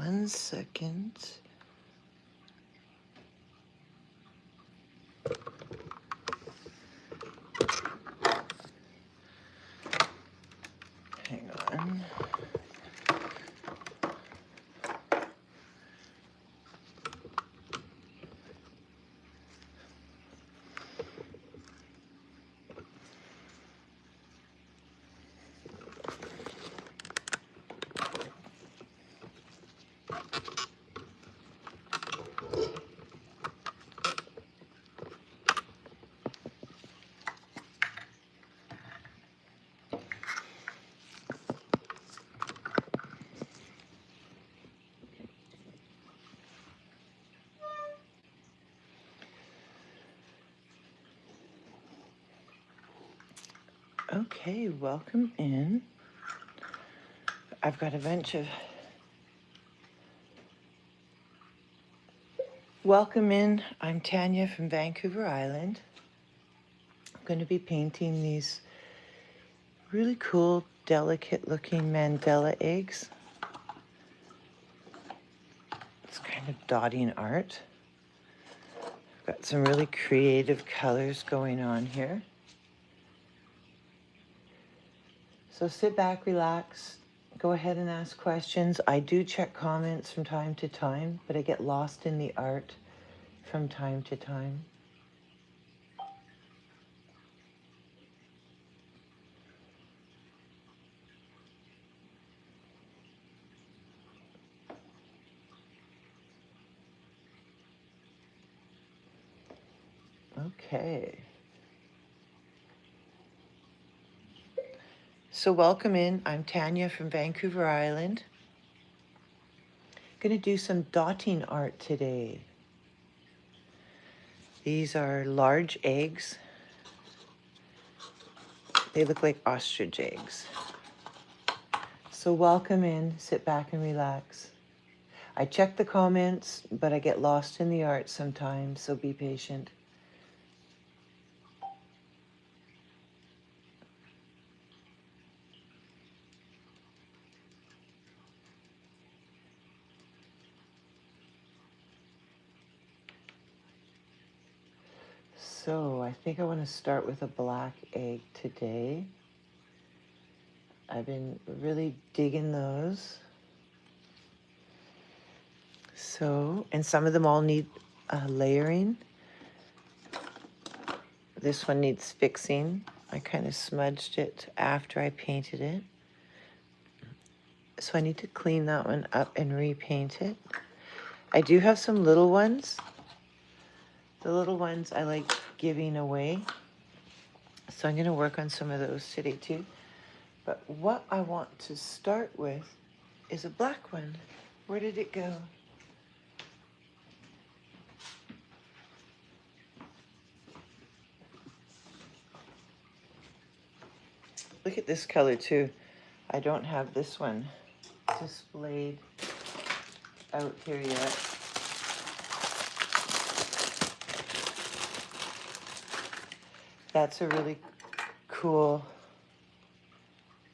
1 second. Hang on. Okay, welcome in. I've got a bunch of... Welcome in. I'm Tanya from Vancouver Island. I'm going to be painting these really cool, delicate-looking Mandala eggs. It's kind of dotting art. I've got some really creative colors going on here. So sit back, relax, go ahead and ask questions. I do check comments from time to time, but I get lost in the art from time to time. Okay. So welcome in. I'm Tanya from Vancouver Island. Going to do some dotting art today. These are large eggs. They look like ostrich eggs. So welcome in, sit back and relax. I check the comments, but I get lost in the art sometimes, so be patient. So I think I want to start with a black egg today. I've been really digging those. So, and some of them all need layering. This one needs fixing. I kind of smudged it after I painted it. So I need to clean that one up and repaint it. I do have some little ones. The little ones I like giving away. So I'm going to work on some of those today too. But what I want to start with is a black one. Where did it go? Look at this color too. I don't have this one displayed out here yet. That's a really cool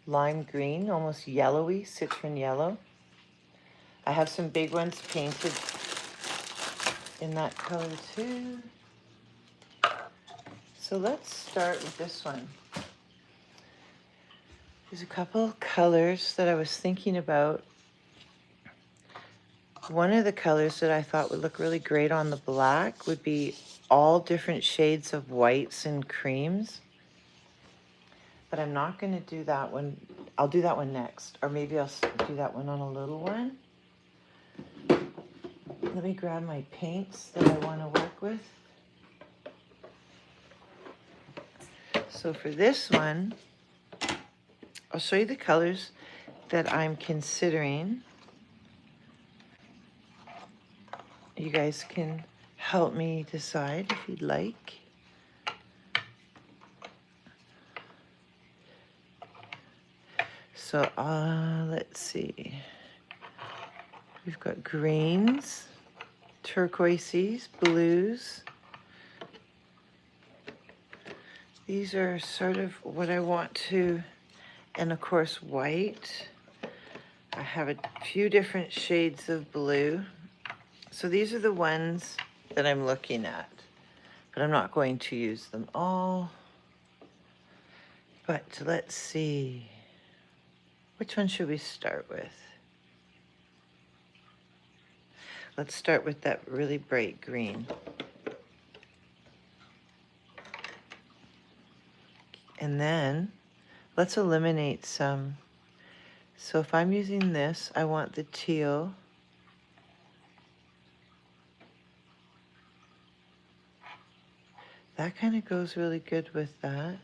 lime green, almost yellowy, citron yellow. I have some big ones painted in that color too. So let's start with this one. There's a couple colors that I was thinking about. One of the colors that I thought would look really great on the black would be all different shades of whites and creams. But I'm not going to do that one. I'll do that one next. Or maybe I'll do that one on a little one. Let me grab my paints that I want to work with. So for this one, I'll show you the colors that I'm considering. You guys can help me decide if you'd like. So let's see. We've got greens, turquoises, blues. These are sort of what I want to, and of course white. I have a few different shades of blue. So these are the ones that I'm looking at, but I'm not going to use them all. But let's see. Which one should we start with? Let's start with that really bright green. And then let's eliminate some. So if I'm using this, I want the teal. That kind of goes really good with that.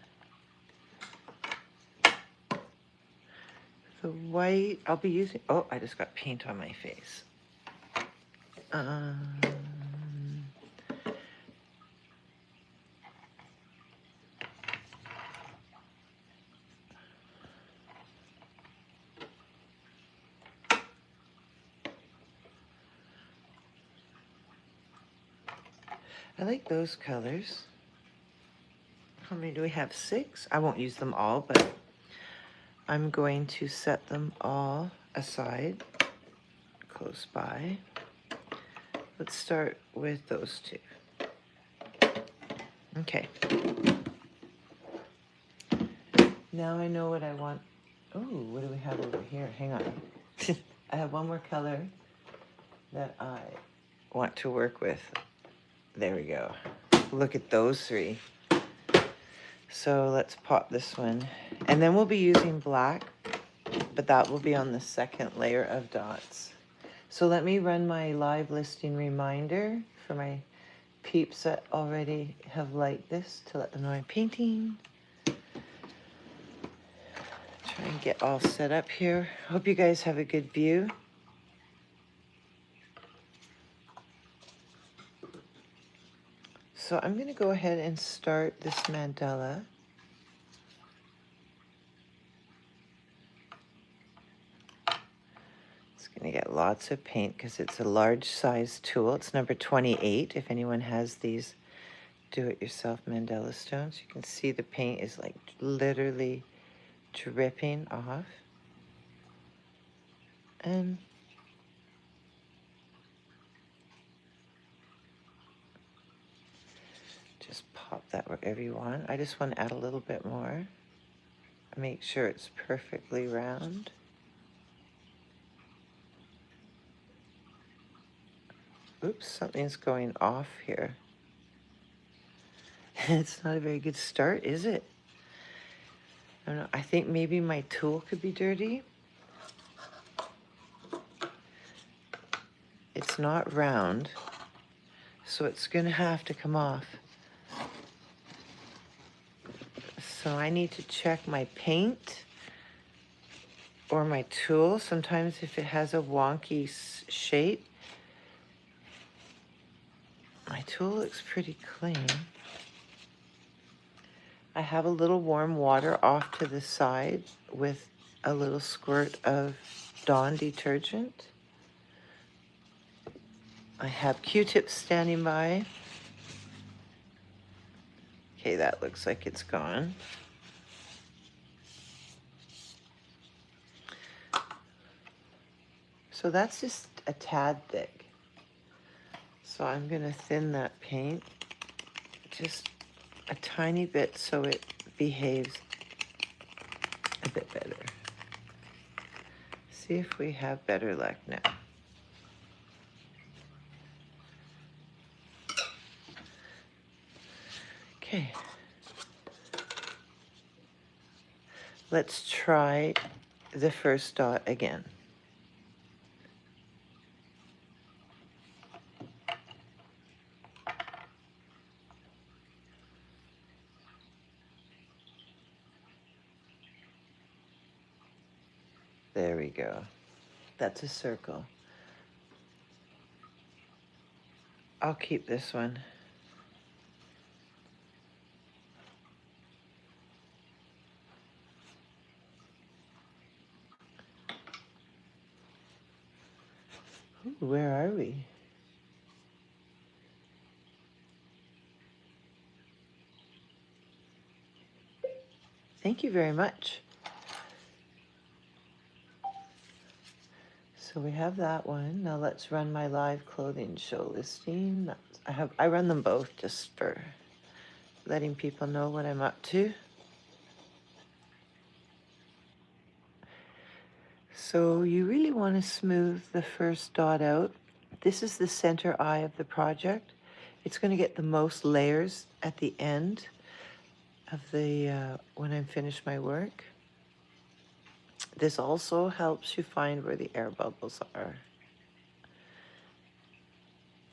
The white, I'll be using, oh, I just got paint on my face. I like those colors. How many do we have? 6? I won't use them all, but I'm going to set them all aside, close by. Let's start with those 2. Okay. Now I know what I want. Oh, what do we have over here? Hang on. I have one more color that I want to work with. There we go. Look at those 3. So let's pop this one. And then we'll be using black, but that will be on the second layer of dots. So let me run my live listing reminder for my peeps that already have liked this to let them know I'm painting. Try and get all set up here. Hope you guys have a good view. So I'm going to go ahead and start this mandala. It's going to get lots of paint because it's a large size tool. It's number 28 if anyone has these do-it-yourself mandala stones. You can see the paint is like literally dripping off. And just pop that wherever you want. I just want to add a little bit more. Make sure it's perfectly round. Oops, something's going off here. It's not a very good start, is it? I don't know. I think maybe my tool could be dirty. It's not round, so it's going to have to come off. So I need to check my paint or my tool. Sometimes if it has a wonky shape. My tool looks pretty clean. I have a little warm water off to the side with a little squirt of Dawn detergent. I have Q-tips standing by. Okay, that looks like it's gone. So that's just a tad thick. So I'm going to thin that paint just a tiny bit so it behaves a bit better. See if we have better luck now. Okay. Let's try the first dot again. There we go. That's a circle. I'll keep this one. Ooh, where are we? Thank you very much. So we have that one. Now let's run my live clothing show listing. I run them both just for letting people know what I'm up to. So you really want to smooth the first dot out. This is the center eye of the project. It's going to get the most layers at the end of the when I'm finished my work. This also helps you find where the air bubbles are.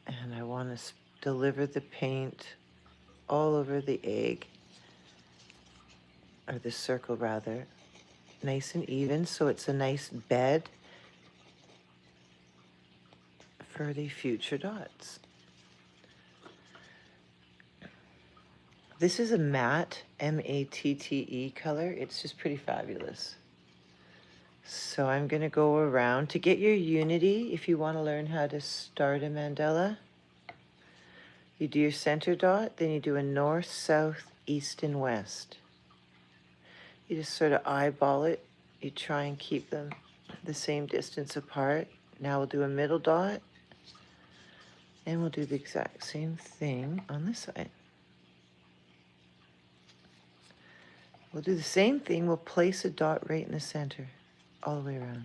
And I want to deliver the paint all over the egg, or the circle rather, nice and even, so it's a nice bed for the future dots. This is a matte, M-A-T-T-E color. It's just pretty fabulous. So I'm going to go around. To get your unity, if you want to learn how to start a mandala, you do your center dot, then you do a north, south, east, and west. You just sort of eyeball it. You try and keep them the same distance apart. Now we'll do a middle dot, and we'll do the exact same thing on this side. We'll do the same thing. We'll place a dot right in the center, all the way around.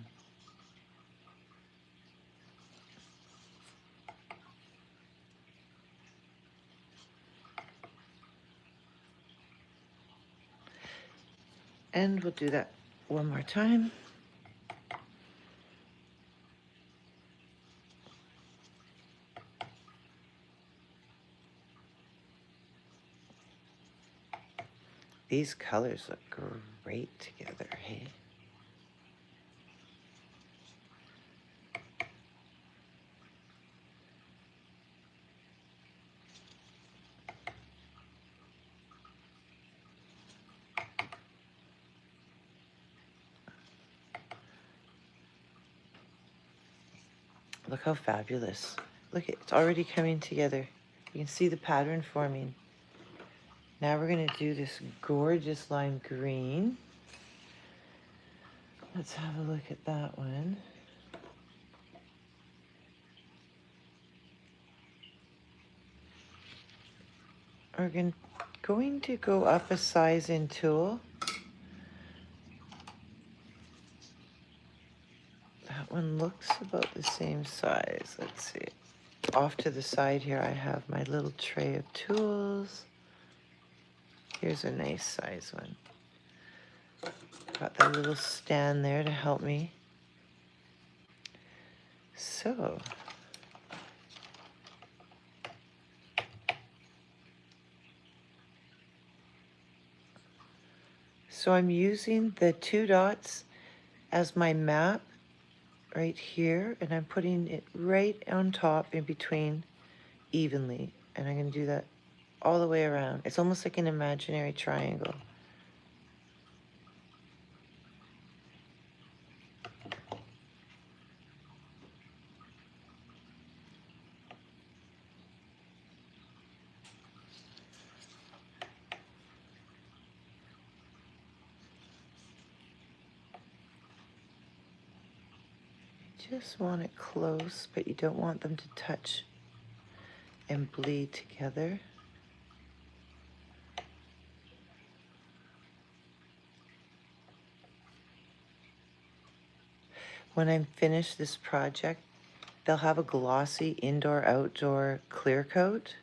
And we'll do that one more time. These colors look great together, hey? Look how fabulous. Look, it's already coming together. You can see the pattern forming. Now we're going to do this gorgeous lime green. Let's have a look at that one. We're going to go up a size in tulle. That one looks about the same size. Let's see. Off to the side here, I have my little tray of tools. Here's a nice size one. Got that little stand there to help me. So, I'm using the 2 dots as my map right here, and I'm putting it right on top in between evenly. And I'm going to do that all the way around. It's almost like an imaginary triangle. Just want it close, but you don't want them to touch and bleed together. When I'm finished this project, they'll have a glossy indoor-outdoor clear coat,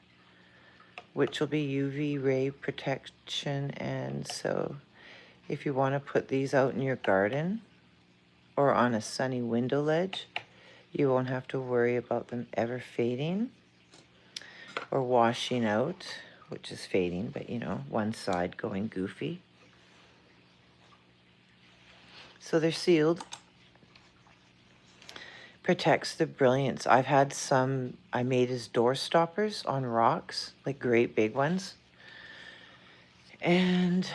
which will be UV ray protection. And so if you want to put these out in your garden or on a sunny window ledge, you won't have to worry about them ever fading or washing out, which is fading, but you know, one side going goofy. So they're sealed. Protects the brilliance. I've had some I made as door stoppers on rocks, like great big ones. And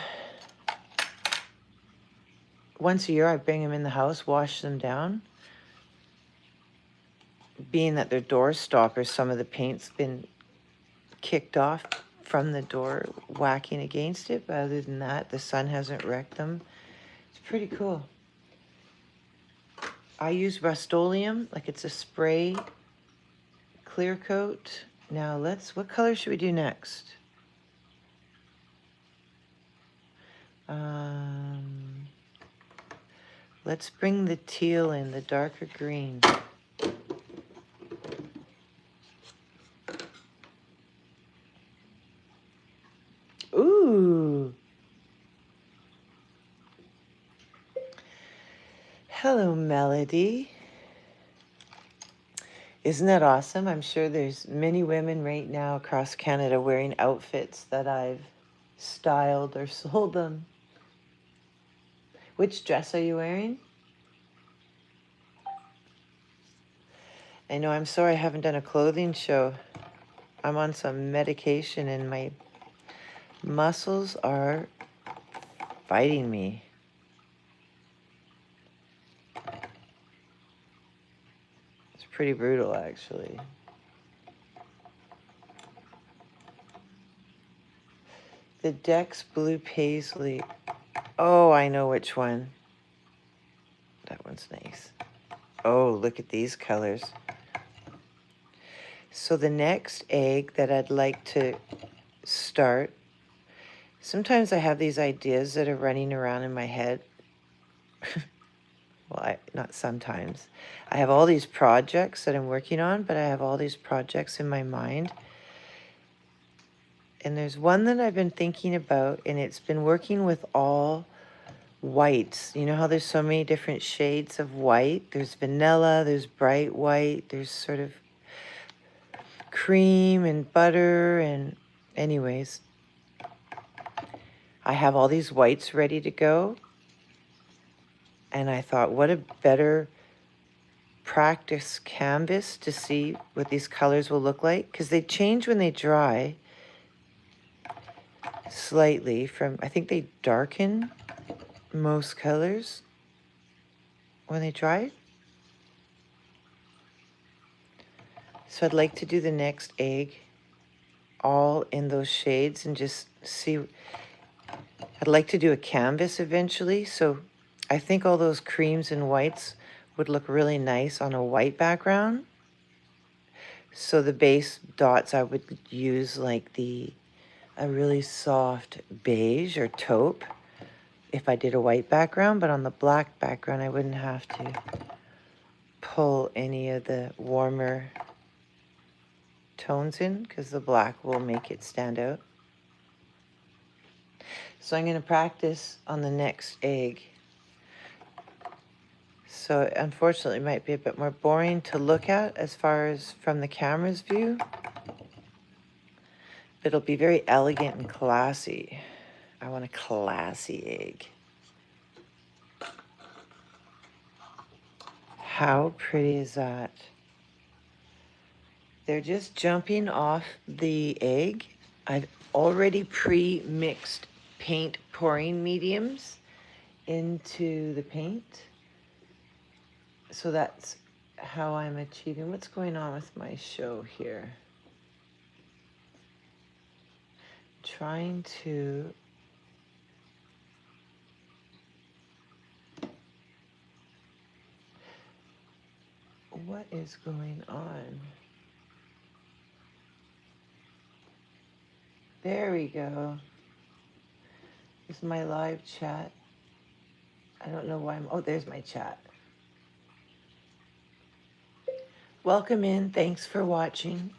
once a year I bring them in the house, wash them down. Being that they're door stoppers, some of the paint's been kicked off from the door whacking against it, but other than that, the sun hasn't wrecked them. It's pretty cool. I use Rust-Oleum, like it's a spray clear coat. Now what color should we do next? Let's bring the teal in, the darker green. Ooh. Hello, Melody. Isn't that awesome? I'm sure there's many women right now across Canada wearing outfits that I've styled or sold them. Which dress are you wearing? I know, I'm sorry I haven't done a clothing show. I'm on some medication and my muscles are fighting me. It's pretty brutal, actually. The Dex Blue Paisley. Oh, I know which one. That one's nice. Oh, look at these colors. So the next egg that I'd like to start, sometimes I have these ideas that are running around in my head. Well, not sometimes. I have all these projects that I'm working on, but I have all these projects in my mind. And there's one that I've been thinking about, and it's been working with all whites. You know how there's so many different shades of white? There's vanilla, there's bright white, there's sort of cream and butter, and anyways, I have all these whites ready to go. And I thought, what a better practice canvas to see what these colors will look like, because they change when they dry slightly from, I think they darken most colors when they dry. So I'd like to do the next egg all in those shades and just see. I'd like to do a canvas eventually, so I think all those creams and whites would look really nice on a white background. So the base dots I would use like a really soft beige or taupe if I did a white background, but on the black background I wouldn't have to pull any of the warmer tones in because the black will make it stand out. So I'm going to practice on the next egg. So unfortunately it might be a bit more boring to look at as far as from the camera's view. But it'll be very elegant and classy. I want a classy egg. How pretty is that? They're just jumping off the egg. I've already pre-mixed paint pouring mediums into the paint. So that's how I'm achieving. What's going on with my show here? Trying to what is going on? There we go. This is my live chat. I don't know why oh, there's my chat. Welcome in. Thanks for watching.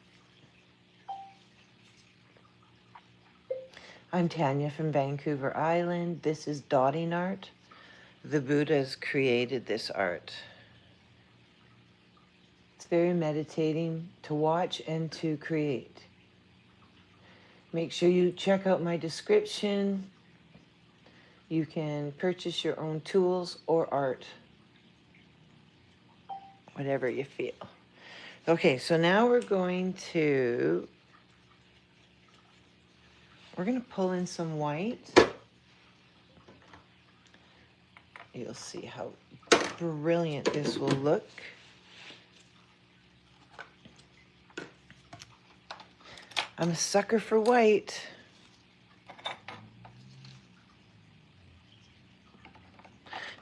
I'm Tanya from Vancouver Island. This is dotting art. The Buddhas created this art. It's very meditating to watch and to create. Make sure you check out my description. You can purchase your own tools or art, whatever you feel. Okay, so now we're going to pull in some white. You'll see how brilliant this will look. I'm a sucker for white.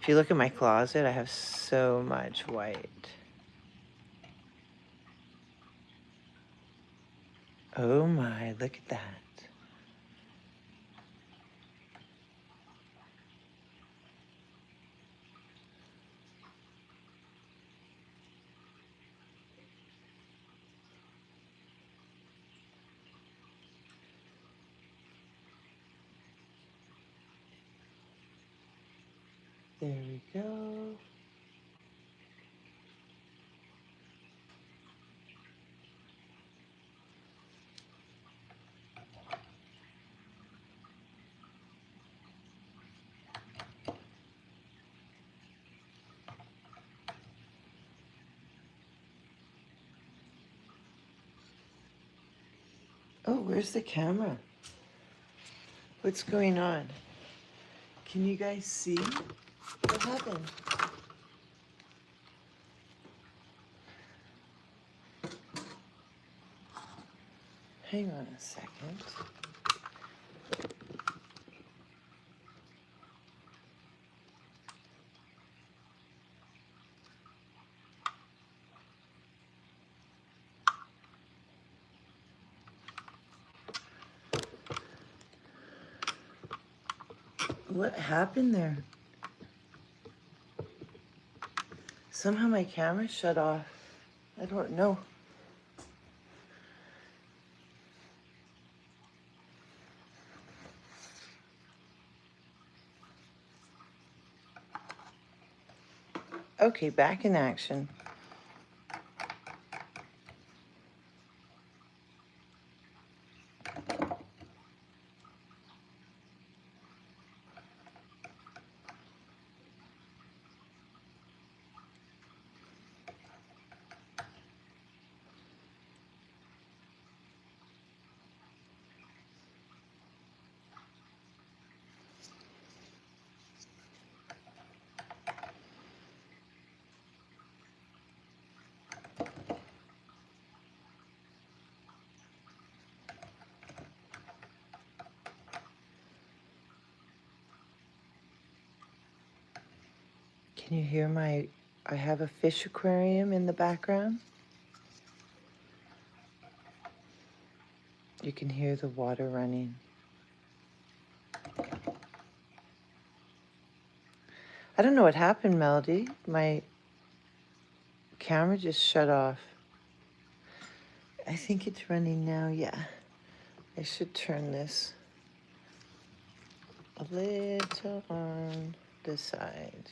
If you look at my closet, I have so much white. Oh my, look at that. There we go. Oh, where's the camera? What's going on? Can you guys see? What happened? Hang on a second. What happened there? Somehow my camera shut off. I don't know. Okay, back in action. Can you hear I have a fish aquarium in the background. You can hear the water running. I don't know what happened, Melody. My camera just shut off. I think it's running now, yeah. I should turn this a little on the side.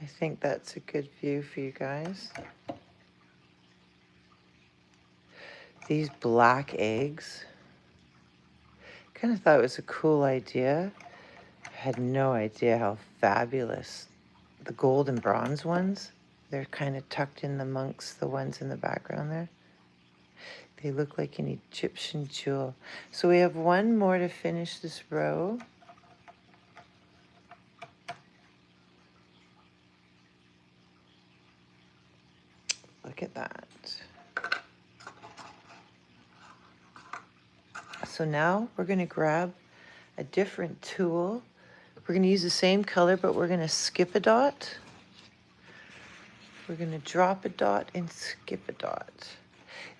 I think that's a good view for you guys. These black eggs. Kind of thought it was a cool idea. I had no idea how fabulous. The gold and bronze ones, they're kind of tucked in amongst the ones in the background there. They look like an Egyptian jewel. So we have one more to finish this row. Look at that. So now we're going to grab a different tool. We're going to use the same color, but we're going to skip a dot. We're going to drop a dot and skip a dot.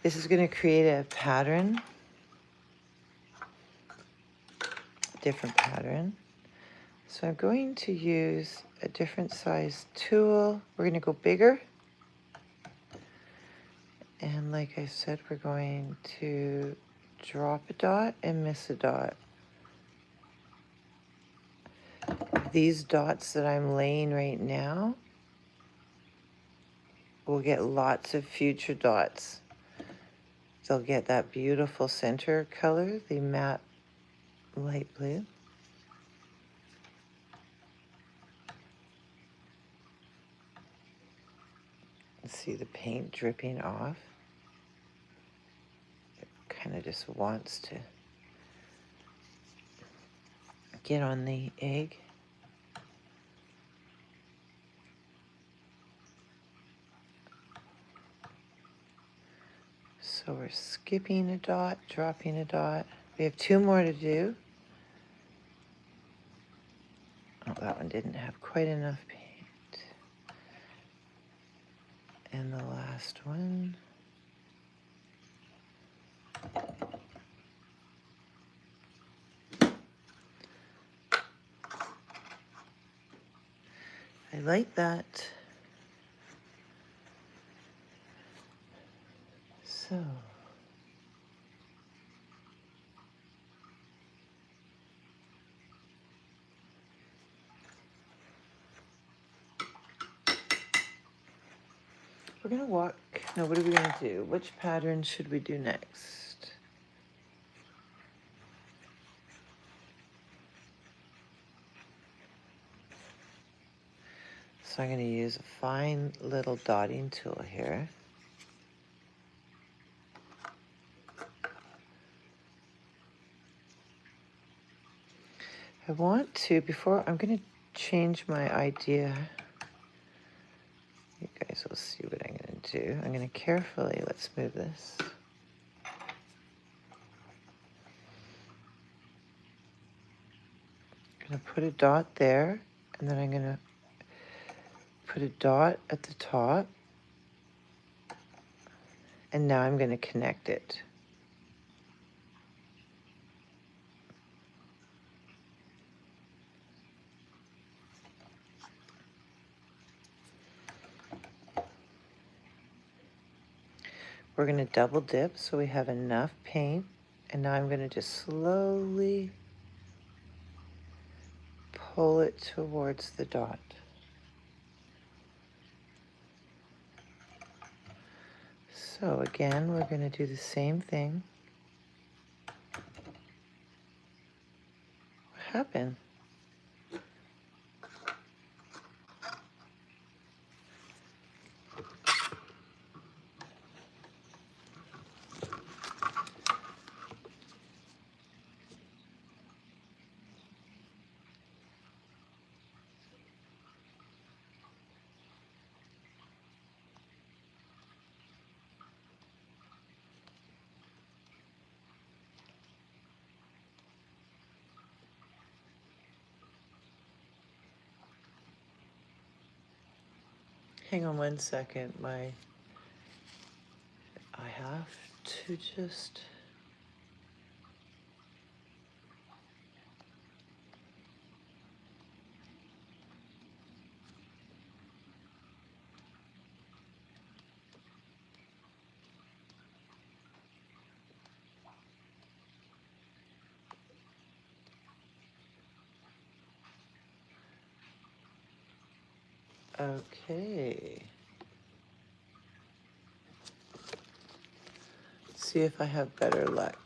This is going to create a pattern, different pattern. So I'm going to use a different size tool. We're going to go bigger. And like I said, we're going to drop a dot and miss a dot. These dots that I'm laying right now will get lots of future dots. They'll get that beautiful center color, the matte light blue. See the paint dripping off. It kind of just wants to get on the egg. So we're skipping a dot, dropping a dot. We have two more to do. that one didn't have quite enough paint. And the last one. I like that. So. We're gonna walk, no, what are we gonna do? Which pattern should we do next? So I'm gonna use a fine little dotting tool here. I want to, before, I'm gonna change my idea. You guys will see what I'm gonna do. I'm gonna carefully, let's move this. I'm gonna put a dot there, and then I'm gonna put a dot at the top, and now I'm gonna connect it. We're gonna double dip so we have enough paint, and now I'm gonna just slowly pull it towards the dot. So again, we're gonna do the same thing. What happened? Hang on one second, I have to just... Okay. Let's see if I have better luck.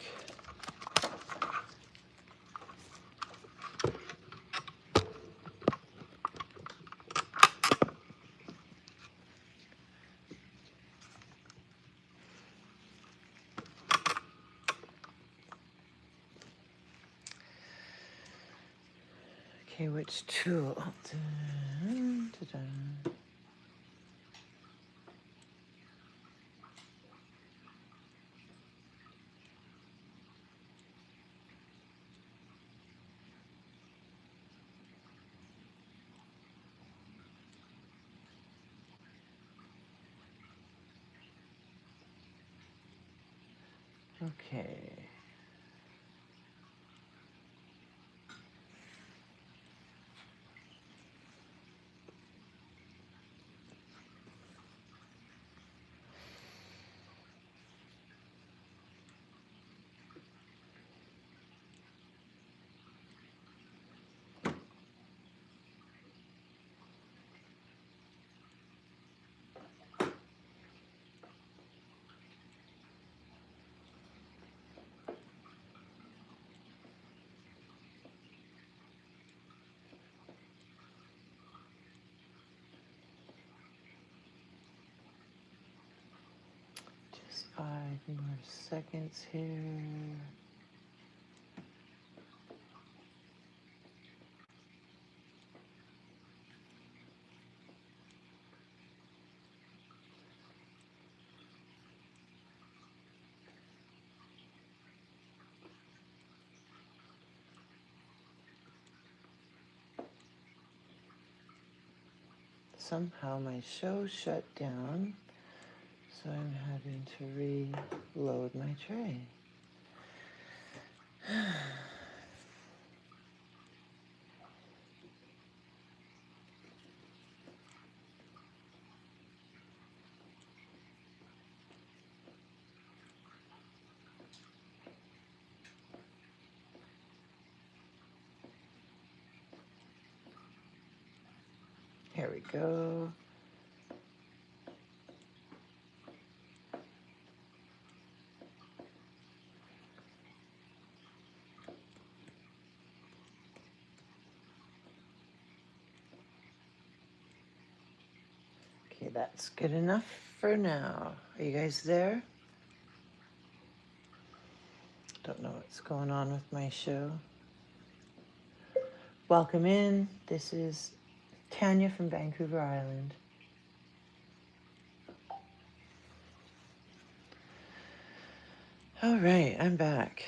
Okay, which tool? Dun, dun, dun. Okay. Just 5 more seconds here. Somehow my show shut down, so I'm having to reload my tray. Here we go. Okay, that's good enough for now. Are you guys there? Don't know what's going on with my show. Welcome in. This is Tanya from Vancouver Island. All right, I'm back.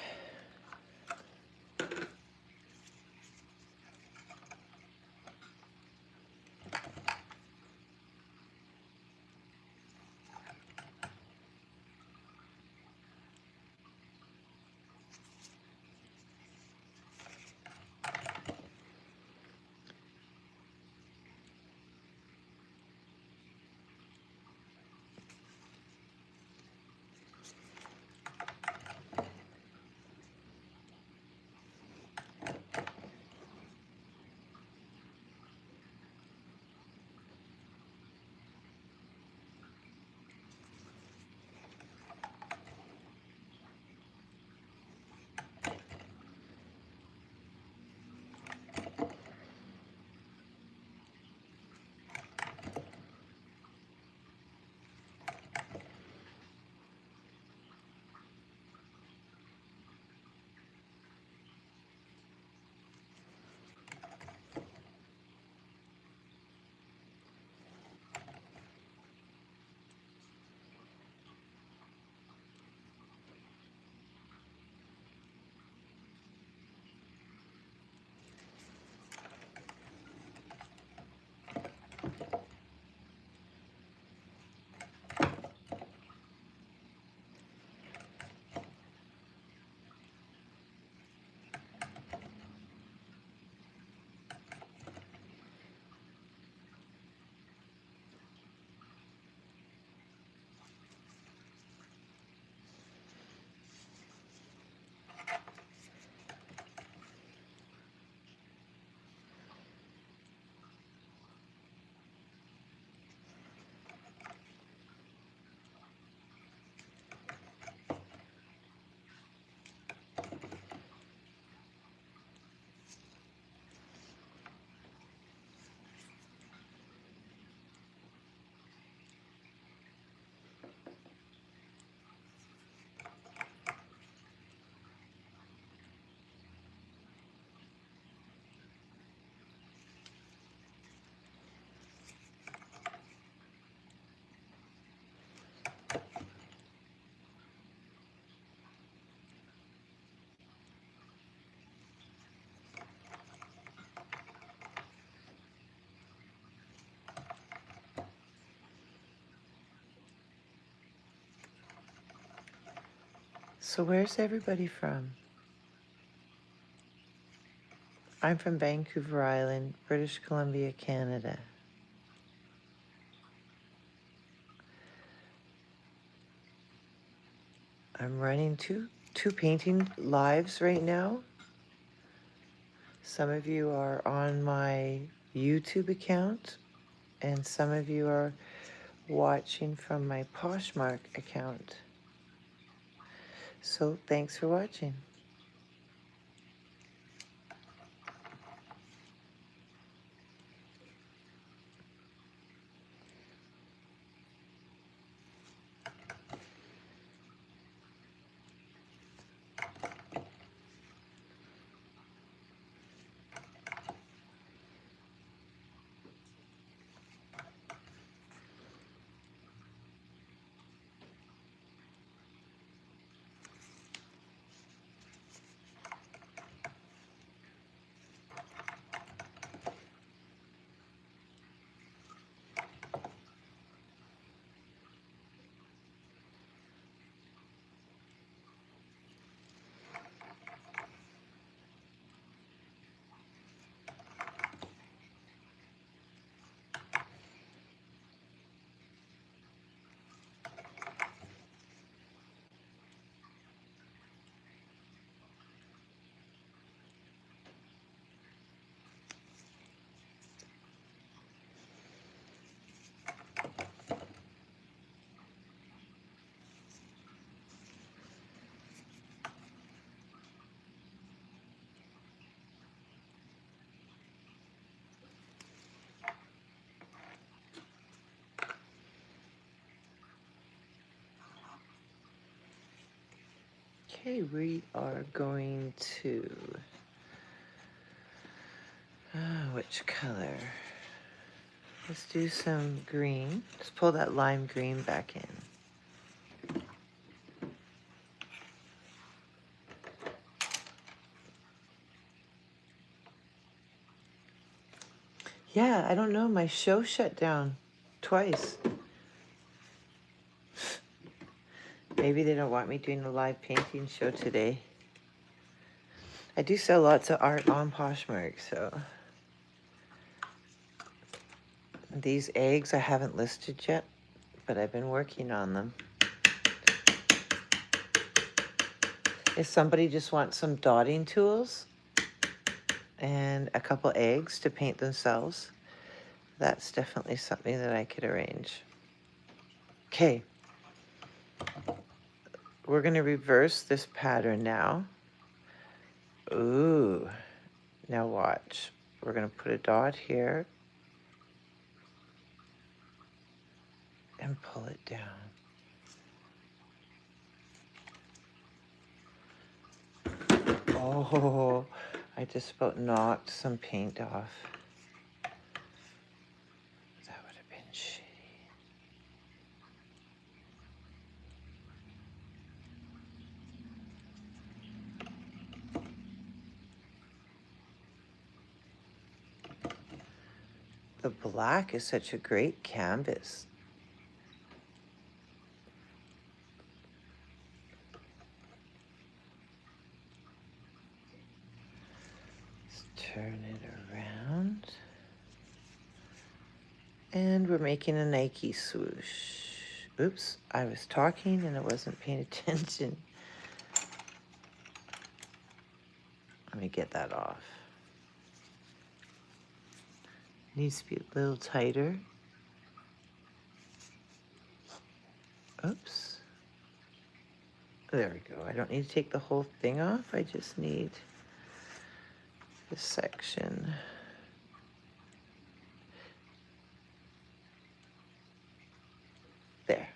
So where's everybody from? I'm from Vancouver Island, British Columbia, Canada. I'm running two painting lives right now. Some of you are on my YouTube account, and some of you are watching from my Poshmark account. So thanks for watching. Okay, we are going to, which color? Let's do some green. Let's pull that lime green back in. Yeah, I don't know. My show shut down twice. Maybe they don't want me doing a live painting show today. I do sell lots of art on Poshmark, so. These eggs I haven't listed yet, but I've been working on them. If somebody just wants some dotting tools and a couple eggs to paint themselves, that's definitely something that I could arrange. Okay. We're going to reverse this pattern now. Ooh. Now watch. We're going to put a dot here and pull it down. Oh, I just about knocked some paint off. That would have been shitty. The black is such a great canvas. Let's turn it around. And we're making a Nike swoosh. Oops, I was talking and I wasn't paying attention. Let me get that off. Needs to be a little tighter. Oops. There we go. I don't need to take the whole thing off. I just need this section. There.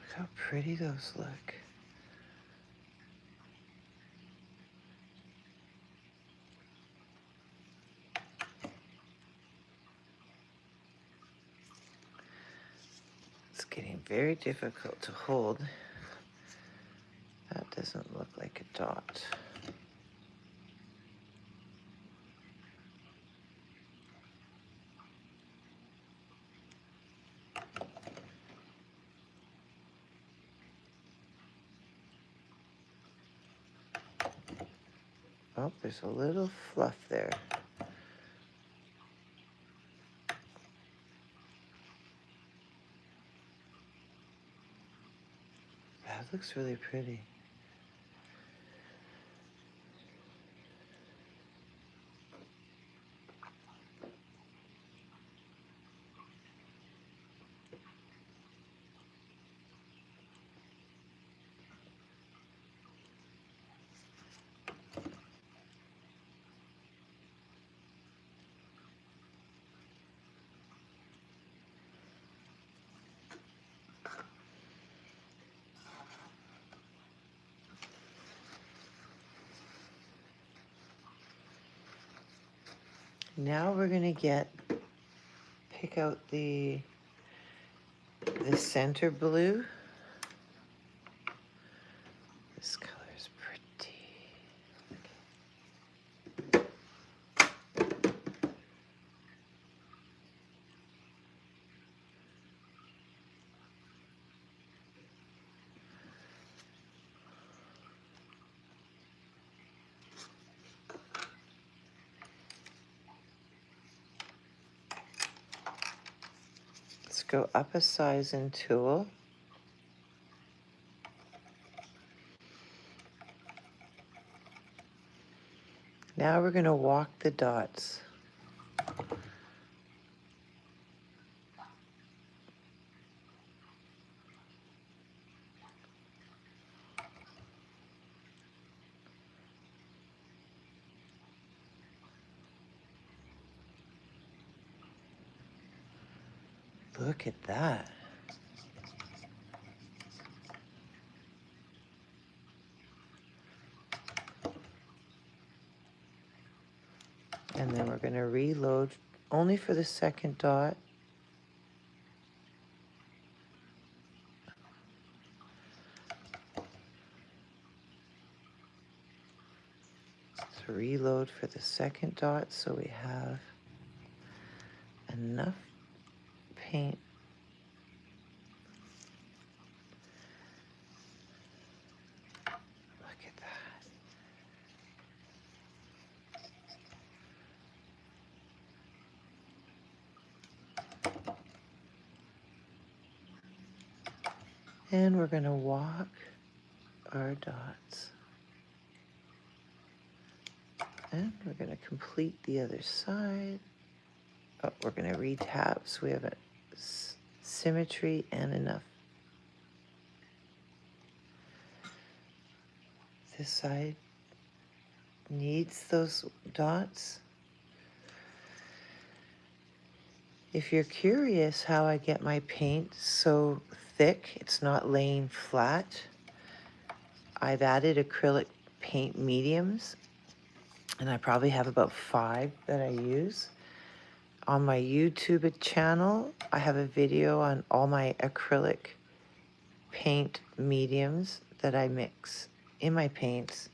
Look how pretty those look. It's getting very difficult to hold. That doesn't look like a dot. Oh, there's a little fluff there. That looks really pretty. Now we're gonna pick out the center blue. This color is pretty. Let's go up a size in Tool. Now we're going to walk the dots. Look at that. And then we're going to reload only for the second dot. So reload for the second dot so we have enough paint. Look at that. And we're going to walk our dots. And we're going to complete the other side. Oh, we're going to retap so we have a symmetry and enough. This side needs those dots. If you're curious how I get my paint so thick, it's not laying flat, I've added acrylic paint mediums, and I probably have about 5 that I use. On my YouTube channel, I have a video on all my acrylic paint mediums that I mix in my paints.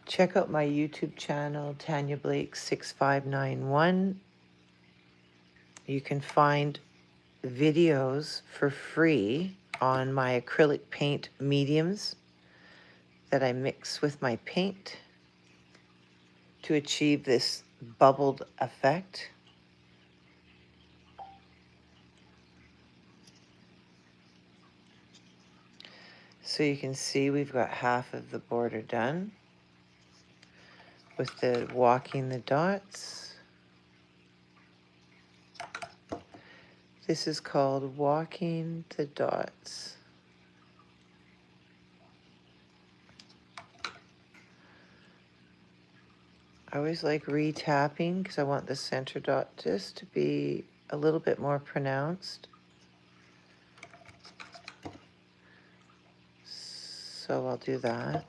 Check out my YouTube channel, Tanya Blake 6591. You can find videos for free on my acrylic paint mediums that I mix with my paint to achieve this bubbled effect. So you can see we've got half of the border done with the walking the dots. This is called walking the dots. I always like retapping because I want the center dot just to be a little bit more pronounced. So I'll do that.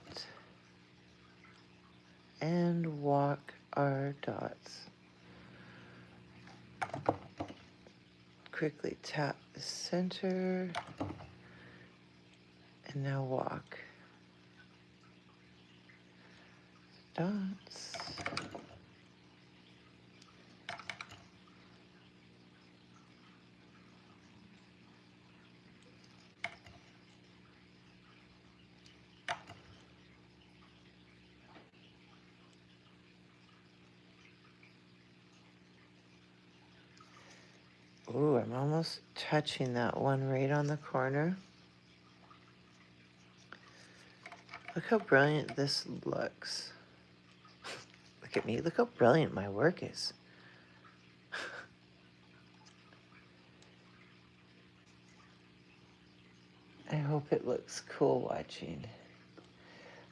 And walk our dots. Quickly tap the center. And now walk. Dots. Ooh, I'm almost touching that one right on the corner. Look how brilliant this looks. Look at me. Look how brilliant my work is. I hope it looks cool watching.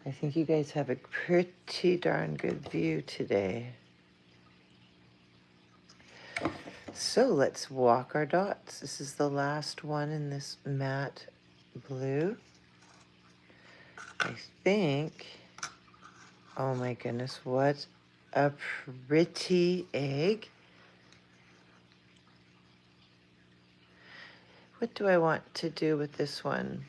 I think you guys have a pretty darn good view today. So let's walk our dots. This is the last one in this matte blue. I think Oh my goodness, what a pretty egg. What do I want to do with this one?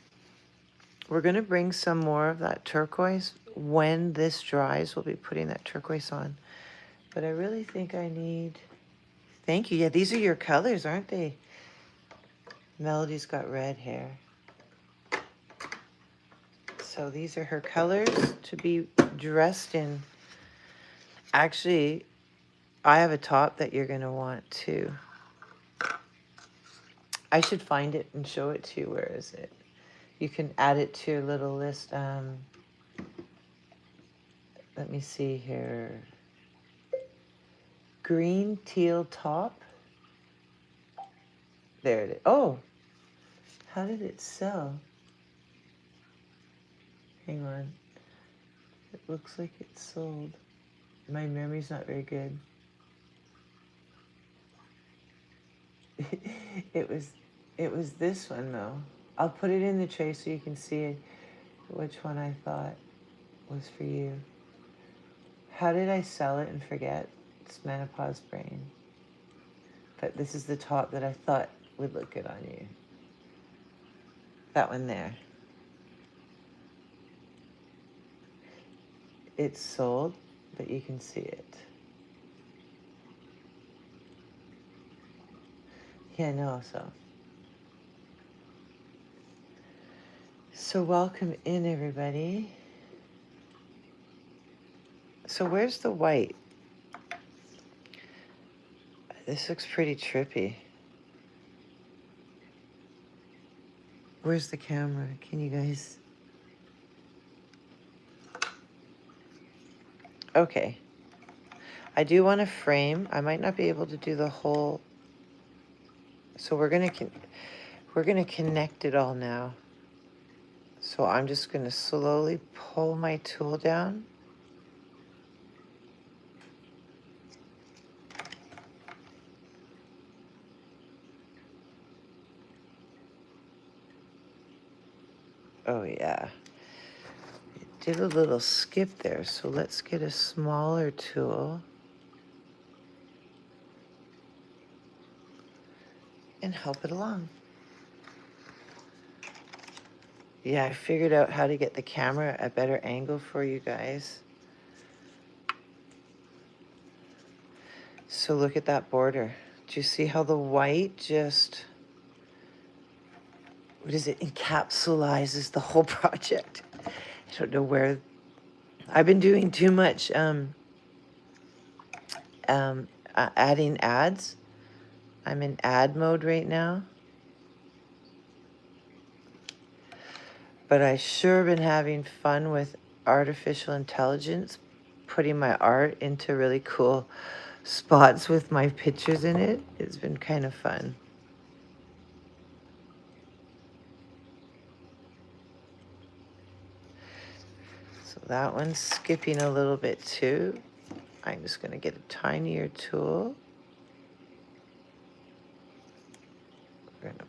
We're going to bring some more of that turquoise. When this dries, we'll be putting that turquoise on. But I really think I need... Thank you. Yeah, these are your colors, aren't they? Melody's got red hair. So these are her colors to be dressed in. Actually, I have a top that you're going to want too. I should find it and show it to you. Where is it? You can add it to your little list. Let me see here. Green teal top. There it is. Oh, how did it sell? Hang on. It looks like it's sold. My memory's not very good. It was this one though. I'll put it in the tray so you can see which one I thought was for you. How did I sell it and forget? It's menopause brain. But this is the top that I thought would look good on you. That one there. It's sold, but you can see it. Yeah, no, so welcome in, everybody. So where's the white? This looks pretty trippy. Where's the camera? Can you guys... Okay. I do want to frame. I might not be able to do the whole... So we're gonna connect it all now. So I'm just gonna slowly pull my tool down. Oh yeah. It did a little skip there, so let's get a smaller tool. And help it along. Yeah, I figured out how to get the camera a better angle for you guys. So look at that border. Do you see how the white just, what is it, encapsulizes the whole project? I don't know where, I've been doing too much adding ads. I'm in ad mode right now. But I sure been having fun with artificial intelligence, putting my art into really cool spots with my pictures in it. It's been kind of fun. So that one's skipping a little bit too. I'm just going to get a tinier tool. We're going to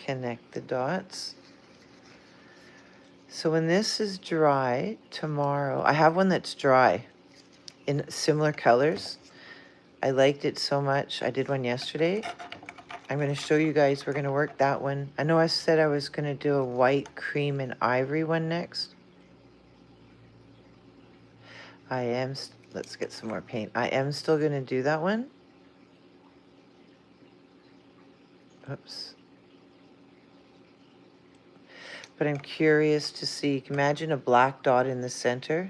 connect the dots. So when this is dry tomorrow, I have one that's dry in similar colors. I liked it so much. I did one yesterday. I'm going to show you guys. We're going to work that one. I know I said I was going to do a white, cream, and ivory one next. Let's get some more paint. I am still going to do that one. Oops. But I'm curious to see, imagine a black dot in the center.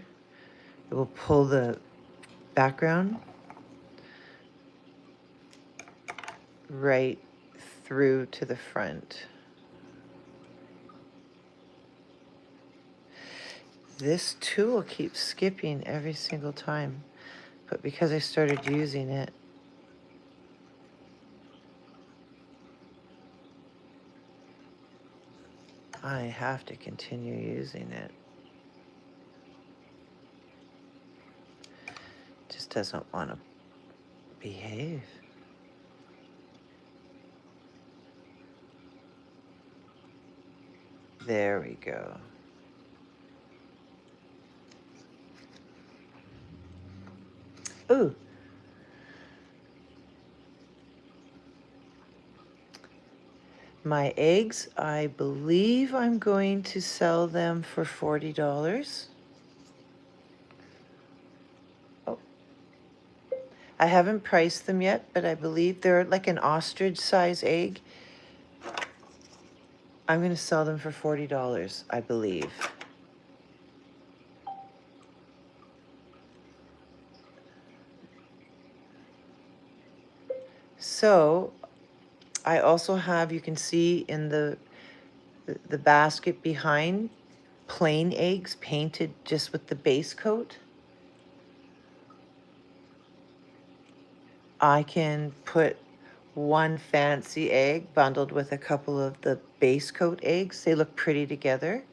It will pull the background right through to the front. This tool keeps skipping every single time, but because I started using it, I have to continue using it. Just doesn't want to behave. There we go. Ooh. My eggs, I believe I'm going to sell them for $40. Oh. I haven't priced them yet, but I believe they're like an ostrich size egg. I'm going to sell them for $40, I believe. So I also have, you can see in the basket behind, plain eggs painted just with the base coat. I can put one fancy egg bundled with a couple of the base coat eggs. They look pretty together.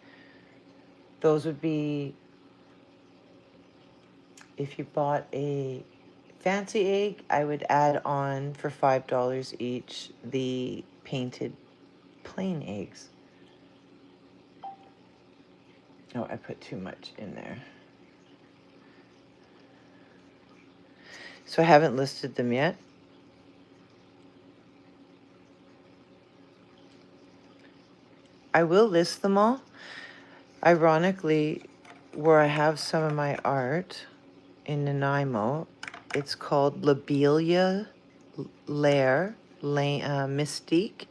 Those would be, if you bought a fancy egg, I would add on for $5 each the painted plain eggs. Oh, I put too much in there. So I haven't listed them yet. I will list them all. Ironically, where I have some of my art in Nanaimo, it's called Lobelia Lair Mystique.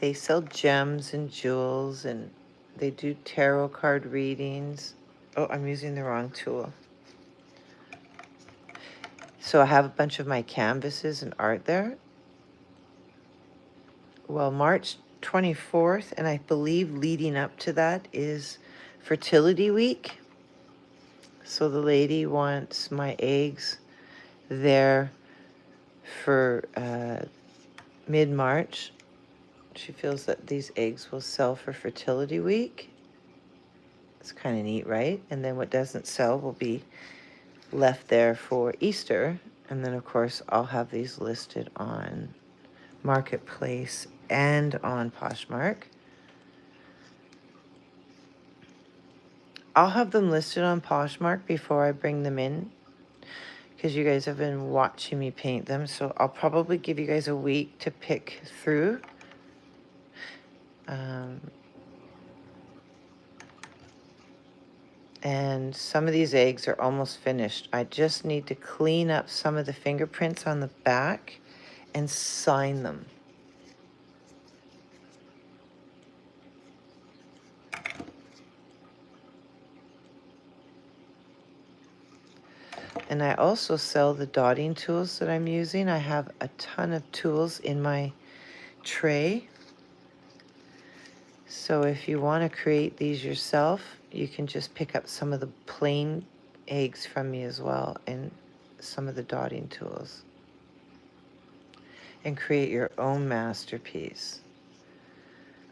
They sell gems and jewels, and they do tarot card readings. Oh, I'm using the wrong tool. So I have a bunch of my canvases and art there. Well, March 24th, and I believe leading up to that is Fertility Week. So the lady wants my eggs there for mid-March. She feels that these eggs will sell for Fertility Week. It's kind of neat, right? And then what doesn't sell will be left there for Easter. And then, of course, I'll have these listed on Marketplace and on Poshmark. I'll have them listed on Poshmark before I bring them in, because you guys have been watching me paint them. So I'll probably give you guys a week to pick through. And some of these eggs are almost finished. I just need to clean up some of the fingerprints on the back and sign them. And I also sell the dotting tools that I'm using. I have a ton of tools in my tray. So if you want to create these yourself, you can just pick up some of the plain eggs from me as well, and some of the dotting tools, and create your own masterpiece.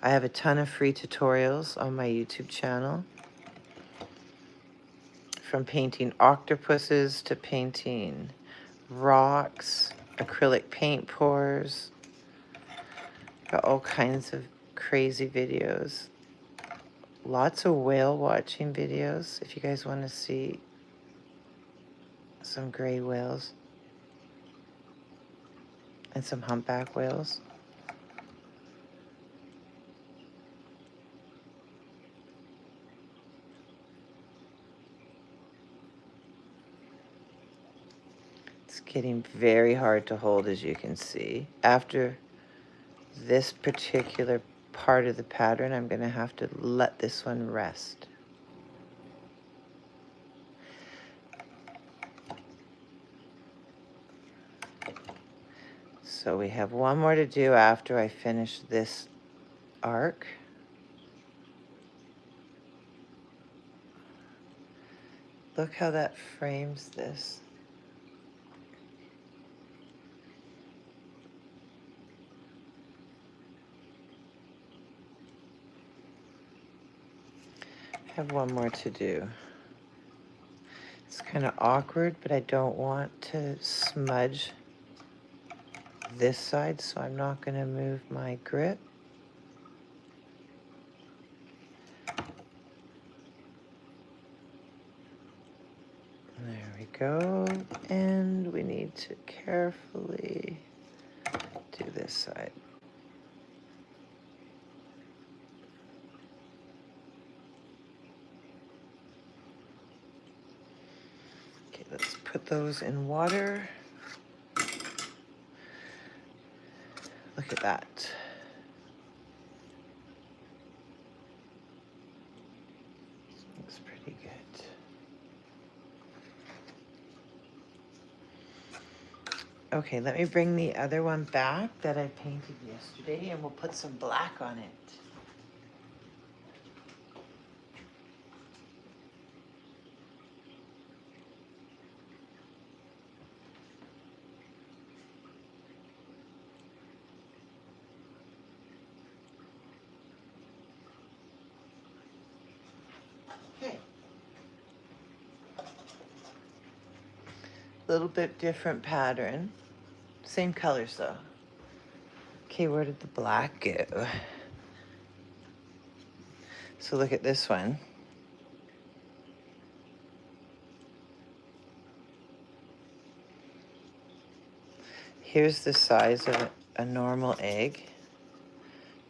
I have a ton of free tutorials on my YouTube channel, from painting octopuses to painting rocks, acrylic paint pours. Got all kinds of crazy videos. Lots of whale watching videos if you guys want to see some gray whales and some humpback whales. It's getting very hard to hold, as you can see. After this particular part of the pattern, I'm going to have to let this one rest. So we have one more to do after I finish this arc. Look how that frames this. I have one more to do. It's kind of awkward, but I don't want to smudge this side, so I'm not going to move my grip. There we go. And we need to carefully do this side. Okay, let's put those in water. Look at that. Looks pretty good. Okay, let me bring the other one back that I painted yesterday, and we'll put some black on it. Okay. A little bit different pattern. Same colors though. Okay, where did the black go? So look at this one. Here's the size of a normal egg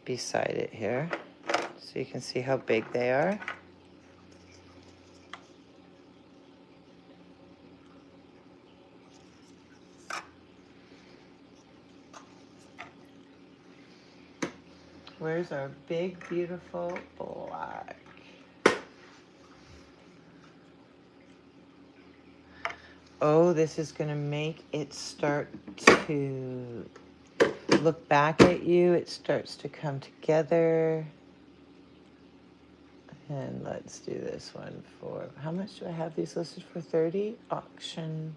beside it here. So you can see how big they are. Where's our big, beautiful black? Oh, this is gonna make it start to look back at you. It starts to come together. And let's do this one for, how much do I have these listed for? 30? Auction.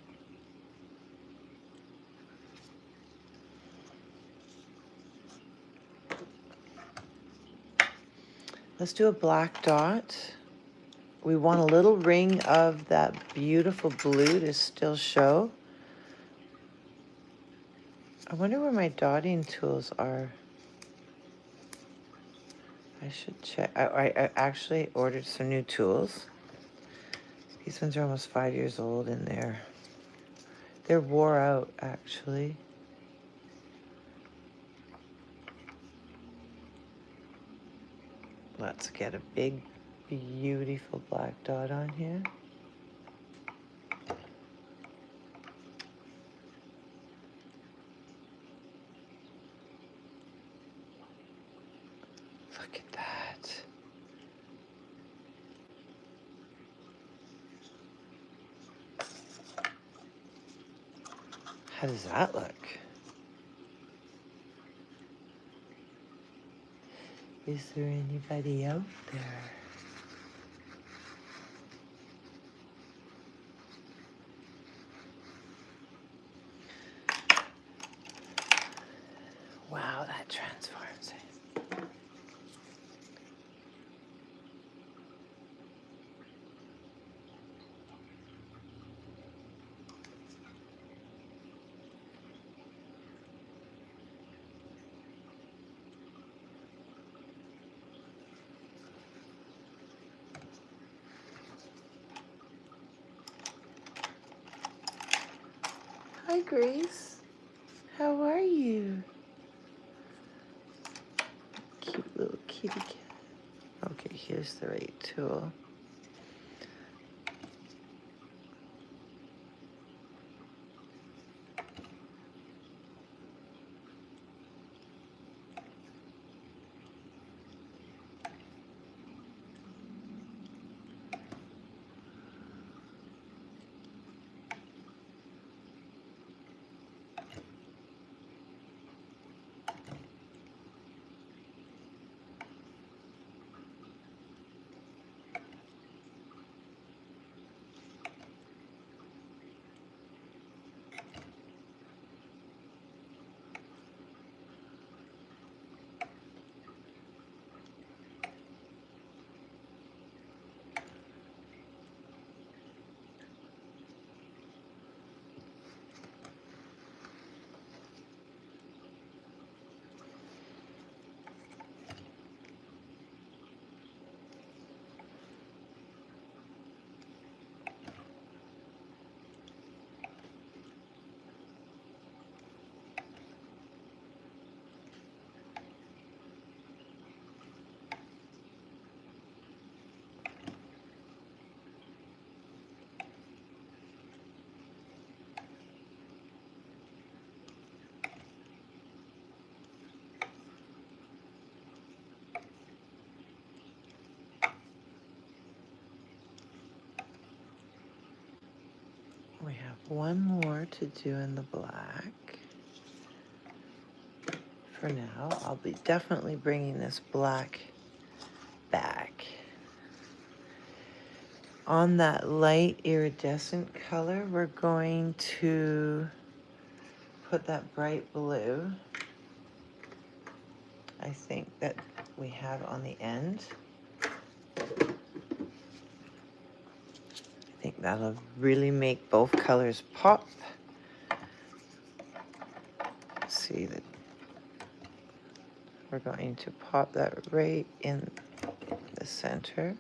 Let's do a black dot. We want a little ring of that beautiful blue to still show. I wonder where my dotting tools are. I should check. I actually ordered some new tools. These ones are almost 5 years old and they're wore out actually. Let's get a big, beautiful black dot on here. Look at that. How does that look? Is there anybody out there? Wow, that transforms it. Hi, Grace. How are you? Cute little kitty cat. Okay, here's the right tool. one more to do in the black. For now, I'll be definitely bringing this black back. On that light iridescent color, we're going to put that bright blue, I think, that we have on the end. I think that'll really make both colors pop. See that we're going to pop that right in the center.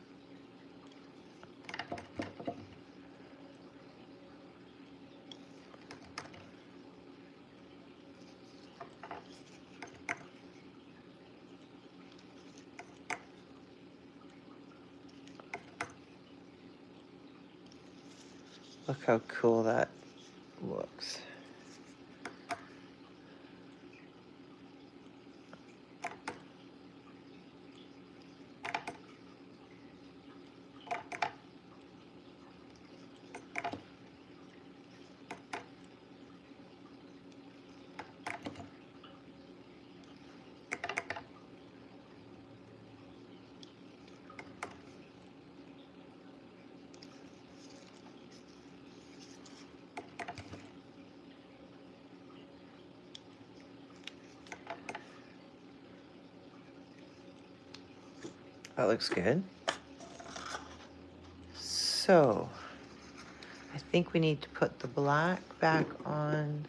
Look how cool that looks. That looks good. So, I think we need to put the black back on.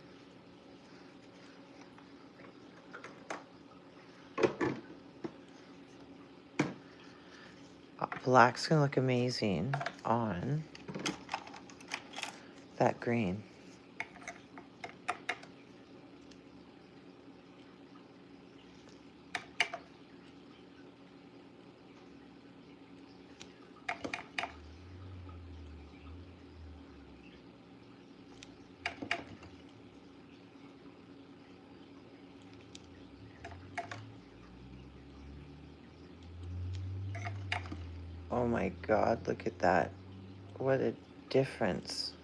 Black's gonna look amazing on that green. Oh my God, look at that. What a difference.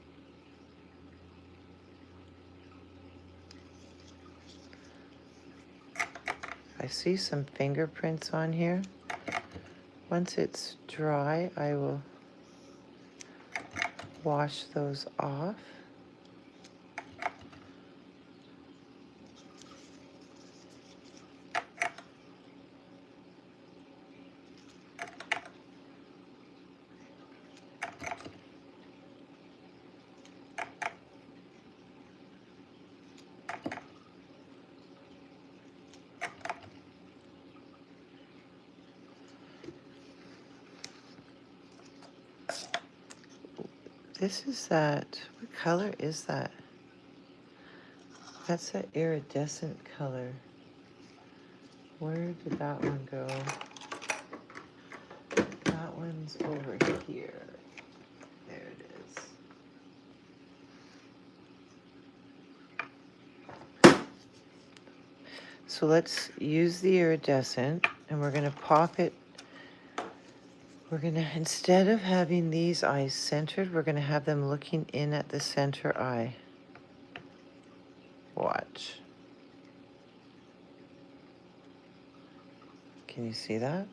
I see some fingerprints on here. Once it's dry, I will wash those off. This is that, what color is that? That's that iridescent color. Where did that one go? That one's over here. There it is. So let's use the iridescent and we're gonna pop it. We're gonna, instead of having these eyes centered, we're gonna have them looking in at the center eye. Watch. Can you see that?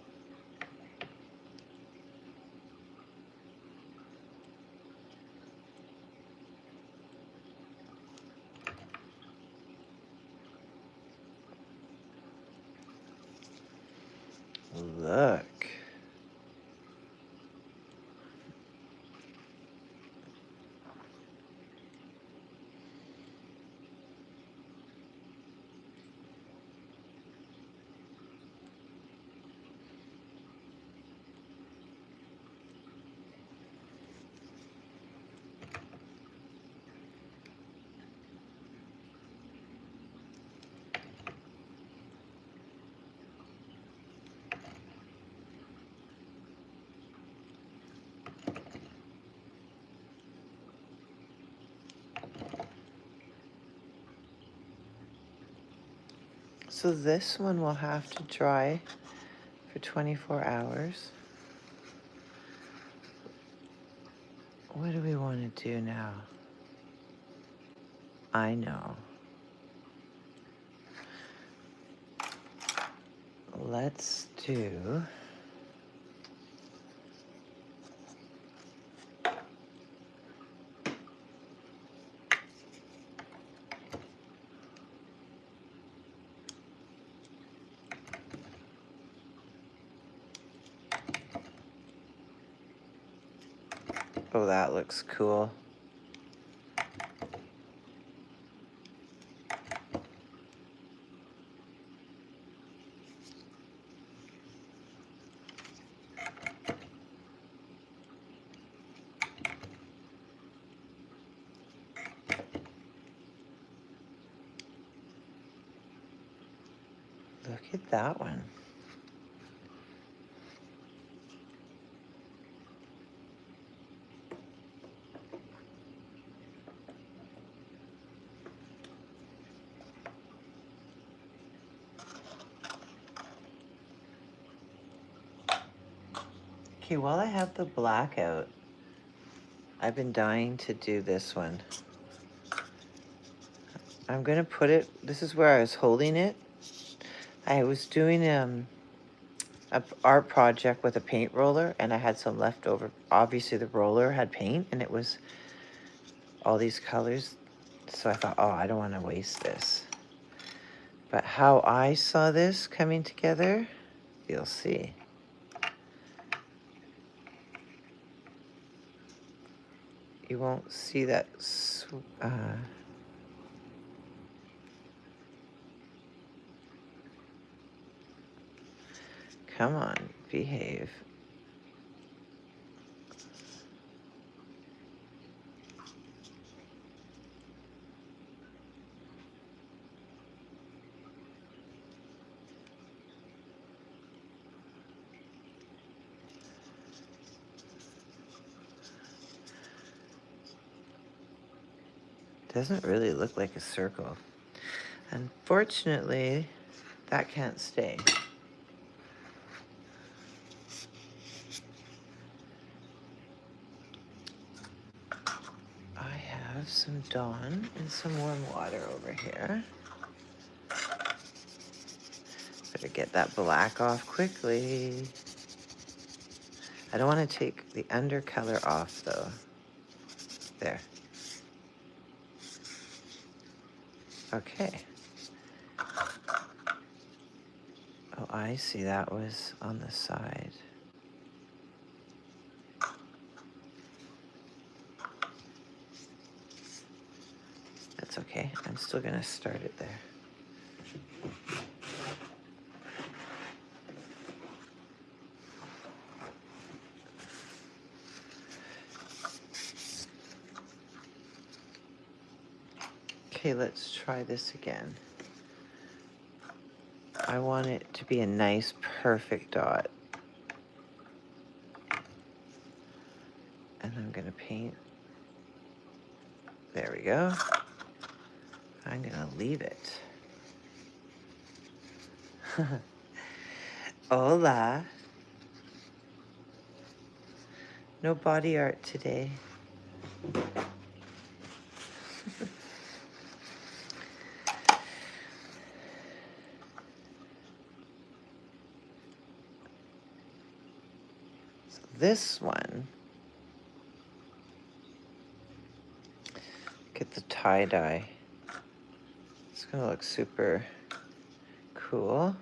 Look. So this one will have to dry for 24 hours. What do we want to do now? I know. Let's do... Oh, that looks cool. Look at that one. Okay, while I have the black out, I've been dying to do this one. I'm gonna put it, this is where I was holding it. I was doing a art project with a paint roller, and I had some left over. Obviously the roller had paint, and it was all these colors. So I thought, oh, I don't wanna waste this. But how I saw this coming together, you'll see. You won't see that. Come on, behave. Doesn't really look like a circle. Unfortunately, that can't stay. I have some Dawn and some warm water over here. Better get that black off quickly. I don't want to take the undercolor off though. There. Okay. Oh, I see, that was on the side. That's okay. I'm still gonna start it there. Okay, let's try this again. I want it to be a nice, perfect dot. And I'm gonna paint. There we go. I'm gonna leave it. Hola. No body art today. So this one, get the tie-dye. It's gonna look super cool.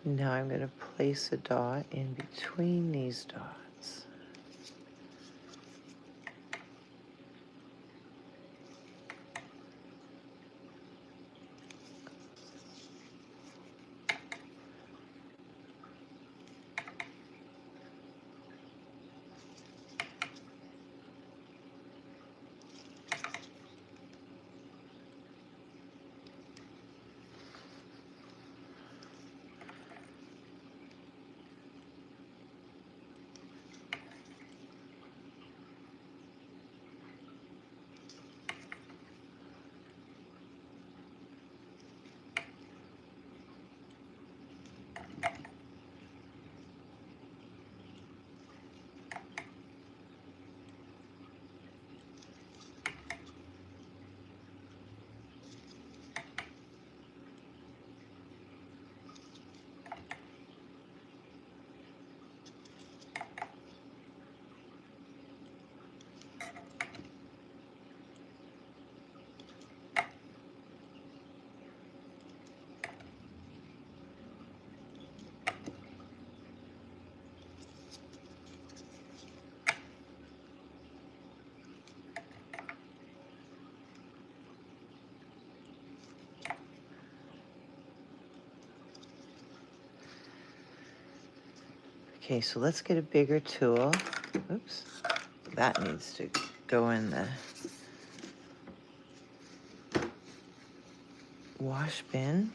Now I'm going to place a dot in between these dots. Okay, so let's get a bigger tool. Oops, that needs to go in the wash bin.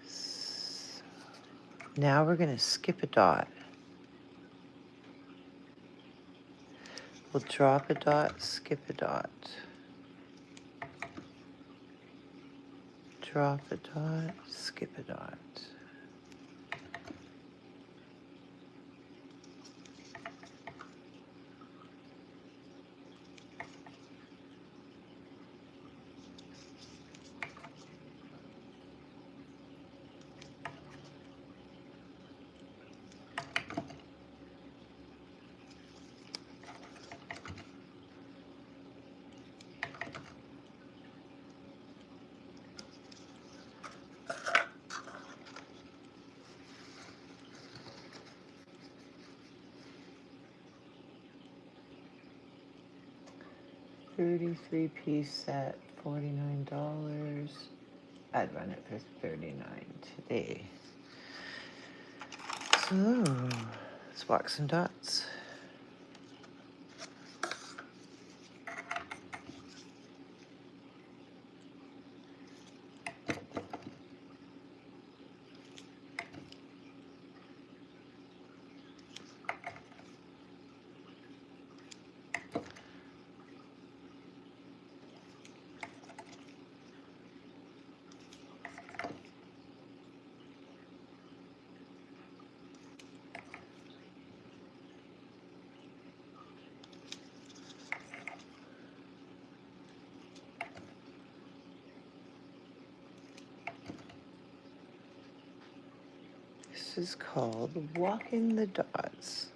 So now we're going to skip a dot. We'll drop a dot, skip a dot. Drop a dot, skip a dot. $33-piece set, $49. I'd run it for $39 today. So let's walk some dots. This is called walking the dots.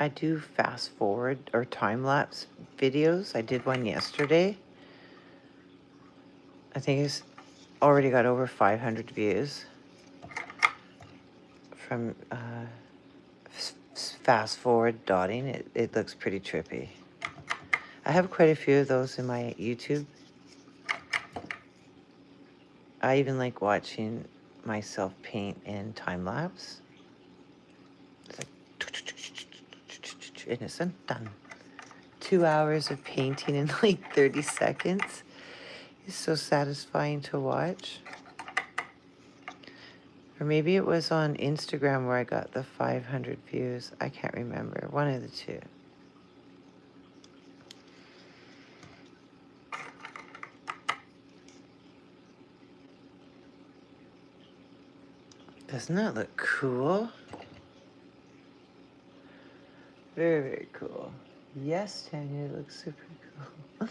I do fast forward or time lapse videos. I did one yesterday. I think it's already got over 500 views from fast forward dotting. It looks pretty trippy. I have quite a few of those in my YouTube. I even like watching myself paint in time lapse. It's like, and it's done. 2 hours of painting in like 30 seconds. It's so satisfying to watch. Or maybe it was on Instagram where I got the 500 views. I can't remember. One of the two. Doesn't that look cool? Very, very cool. Yes, Tanya, it looks super cool.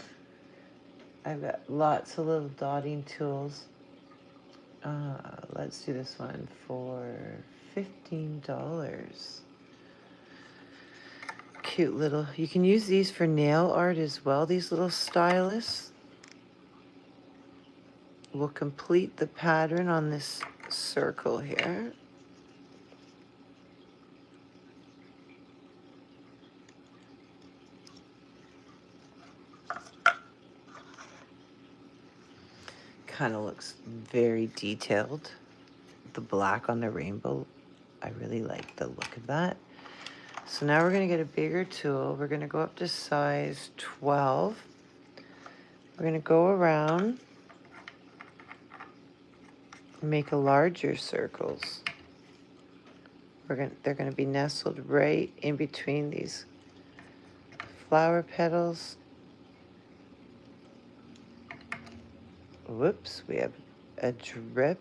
I've got lots of little dotting tools. Let's do this one for $15. Cute little, you can use these for nail art as well. These little stylus will complete the pattern on this circle here. Kind of looks very detailed. The black on the rainbow, I really like the look of that. So now we're going to get a bigger tool. We're going to go up to size 12. We're going to go around and make a larger circles. They're going to be nestled right in between these flower petals. Whoops, we have a drip.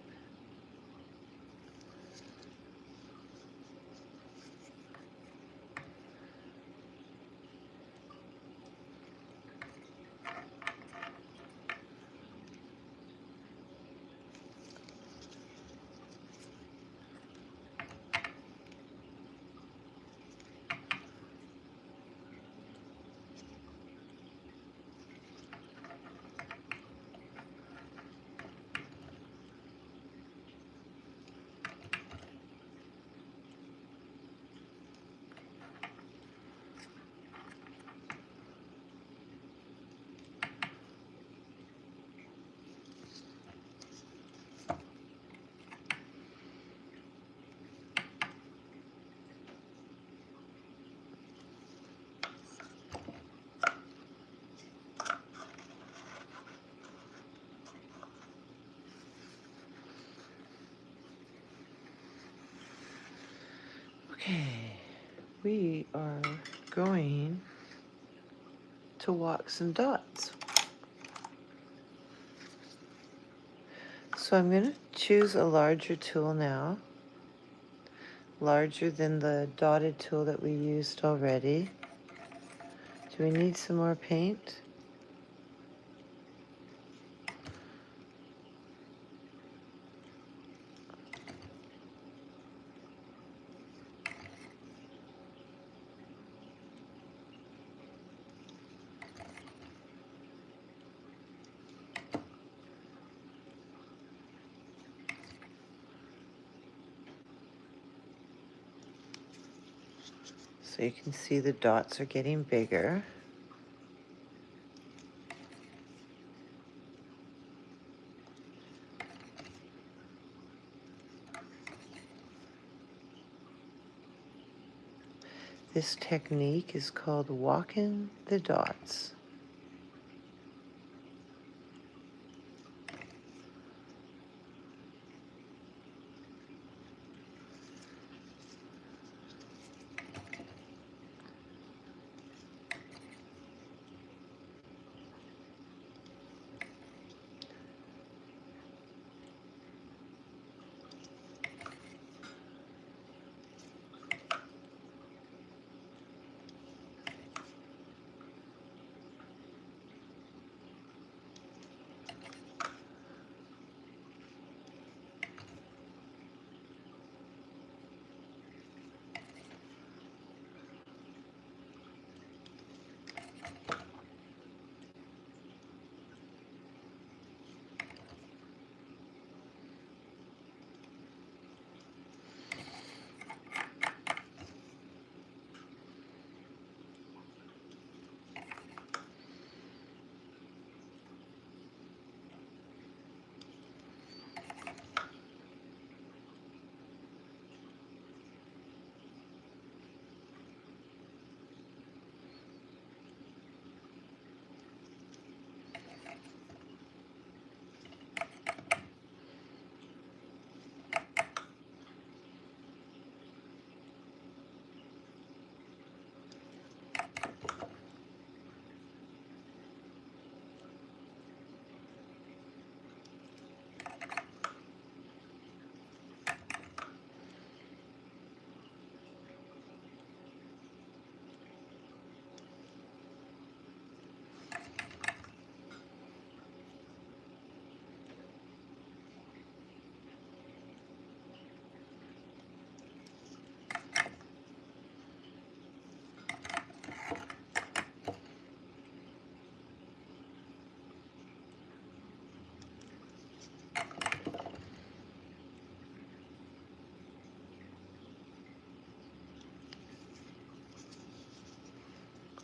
Okay, we are going to walk some dots. So I'm going to choose a larger tool now, larger than the dotted tool that we used already. Do we need some more paint? So you can see the dots are getting bigger. This technique is called walking the dots.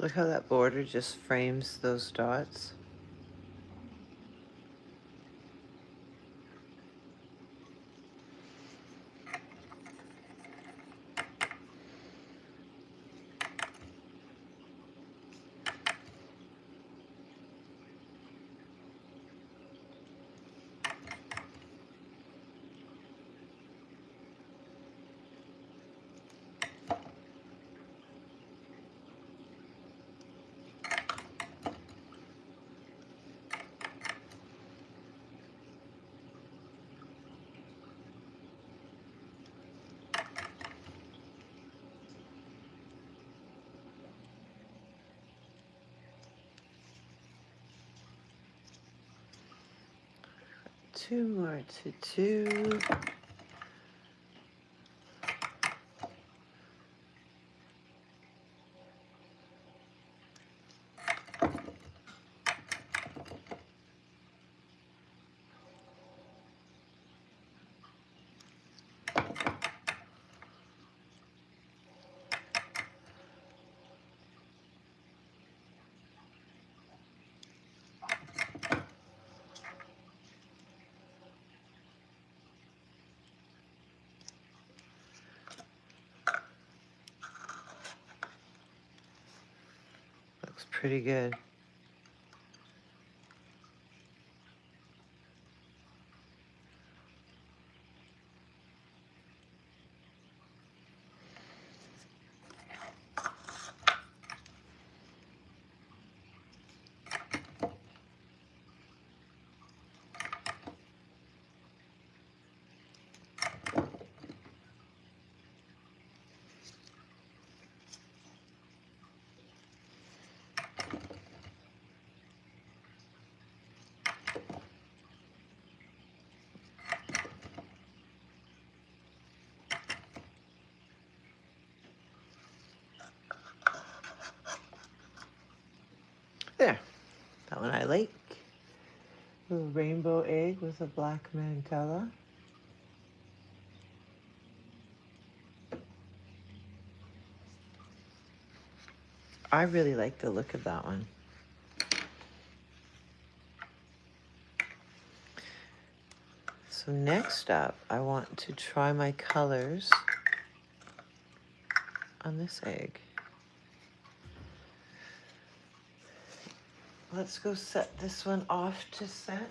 Look how that border just frames those dots. Two more to do. Looks pretty good. There, that one I like. A rainbow egg with a black mandala. I really like the look of that one. So next up, I want to try my colors on this egg. Let's go set this one off to set.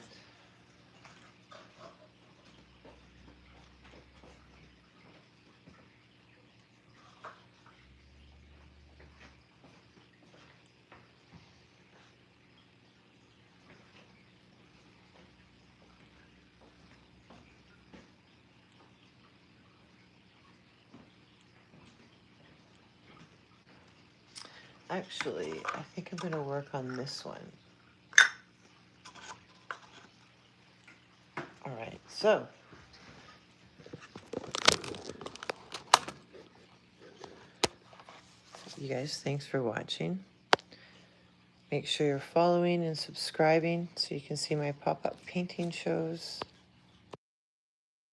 Actually, I think I'm going to work on this one. All right, so you guys, thanks for watching. Make sure you're following and subscribing so you can see my pop-up painting shows.